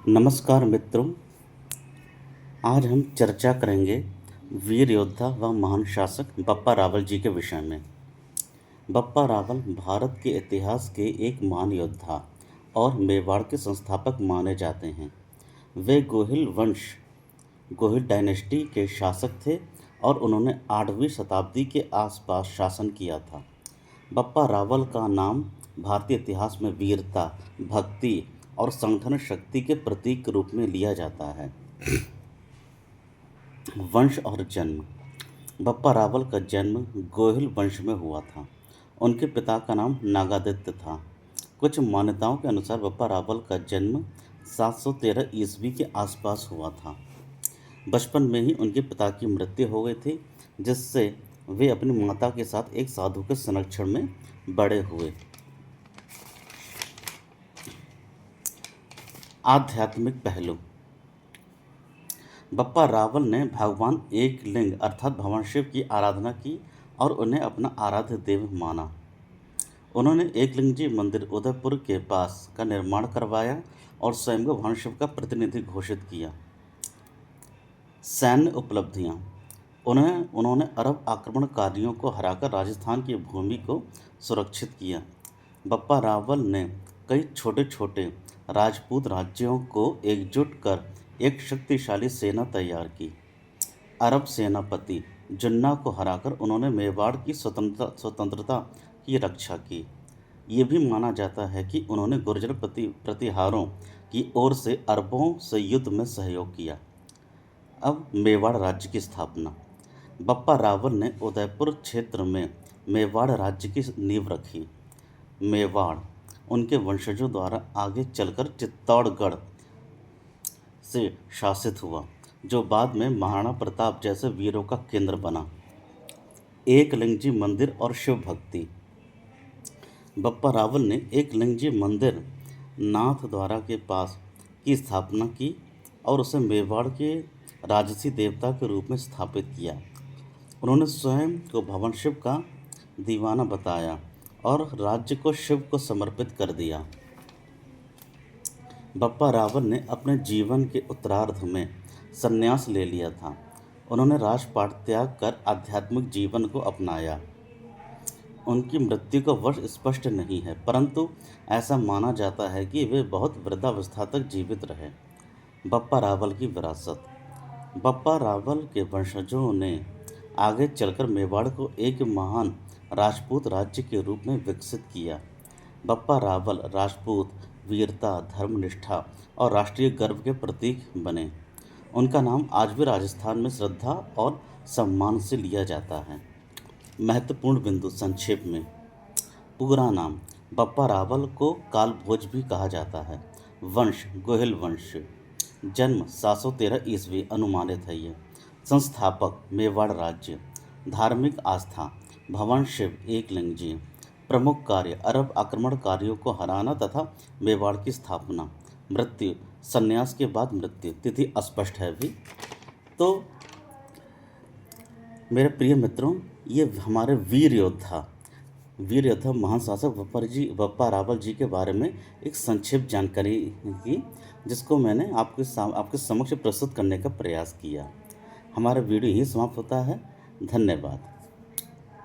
नमस्कार मित्रों, आज हम चर्चा करेंगे वीर योद्धा व महान शासक बप्पा रावल जी के विषय में। बप्पा रावल भारत के इतिहास के एक महान योद्धा और मेवाड़ के संस्थापक माने जाते हैं। वे गोहिल डायनेस्टी के शासक थे और उन्होंने 8वीं शताब्दी के आसपास शासन किया था। बप्पा रावल का नाम भारतीय इतिहास में वीरता, भक्ति और संगठन शक्ति के प्रतीक के रूप में लिया जाता है। वंश और जन्म। बप्पा रावल का जन्म गोहिल वंश में हुआ था। उनके पिता का नाम नागादित्य था। कुछ मान्यताओं के अनुसार बप्पा रावल का जन्म 713 ईस्वी के आसपास हुआ था। बचपन में ही उनके पिता की मृत्यु हो गई थी, जिससे वे अपनी माता के साथ एक साधु के संरक्षण में बड़े हुए। आध्यात्मिक पहलू। बप्पा रावल ने भगवान एकलिंग अर्थात भगवान शिव की आराधना की और उन्हें अपना आराध्य देव माना। उन्होंने एकलिंग जी मंदिर उदयपुर के पास का निर्माण करवाया और स्वयं को भगवान शिव का प्रतिनिधि घोषित किया। सैन्य उपलब्धियां। उन्होंने अरब आक्रमणकारियों को हराकर राजस्थान की भूमि को सुरक्षित किया। बप्पा रावल ने कई छोटे छोटे राजपूत राज्यों को एकजुट कर एक शक्तिशाली सेना तैयार की। अरब सेनापति जुन्ना को हराकर उन्होंने मेवाड़ की स्वतंत्रता की रक्षा की। ये भी माना जाता है कि उन्होंने गुर्जर प्रतिहारों की ओर से अरबों से युद्ध में सहयोग किया। अब मेवाड़ राज्य की स्थापना। बप्पा रावल ने उदयपुर क्षेत्र में मेवाड़ राज्य की नींव रखी। मेवाड़ उनके वंशजों द्वारा आगे चलकर चित्तौड़गढ़ से शासित हुआ, जो बाद में महाराणा प्रताप जैसे वीरों का केंद्र बना। एकलिंग जी मंदिर और शिव भक्ति। बप्पा रावल ने एकलिंग जी मंदिर नाथद्वारा के पास की स्थापना की और उसे मेवाड़ के राजसी देवता के रूप में स्थापित किया। उन्होंने स्वयं को भगवान शिव का दीवाना बताया और राज्य को शिव को समर्पित कर दिया। बप्पा रावल ने अपने जीवन के उत्तरार्ध में संन्यास ले लिया था। उन्होंने राजपाट त्याग कर आध्यात्मिक जीवन को अपनाया। उनकी मृत्यु का वर्ष स्पष्ट नहीं है, परंतु ऐसा माना जाता है कि वे बहुत वृद्धावस्था तक जीवित रहे। बप्पा रावल की विरासत। बप्पा रावल के वंशजों ने आगे चलकर मेवाड़ को एक महान राजपूत राज्य के रूप में विकसित किया। बप्पा रावल राजपूत वीरता, धर्मनिष्ठा और राष्ट्रीय गर्व के प्रतीक बने। उनका नाम आज भी राजस्थान में श्रद्धा और सम्मान से लिया जाता है। महत्वपूर्ण बिंदु संक्षेप में। पूरा नाम। बप्पा रावल को कालभोज भी कहा जाता है। वंश गोहिल वंश। जन्म 713 ईस्वी अनुमानित है ये। संस्थापक मेवाड़ राज्य। धार्मिक आस्था भगवान शिव एकलिंग जी। प्रमुख कार्य अरब आक्रमणकारियों को हराना तथा मेवाड़ की स्थापना। मृत्यु संन्यास के बाद मृत्यु, तिथि अस्पष्ट है अभी। तो मेरे प्रिय मित्रों, ये हमारे वीर योद्धा महान शासक बप्पा रावल जी के बारे में एक संक्षिप्त जानकारी की, जिसको मैंने आपके समक्ष प्रस्तुत करने का प्रयास किया। हमारा वीडियो यही समाप्त होता है। धन्यवाद।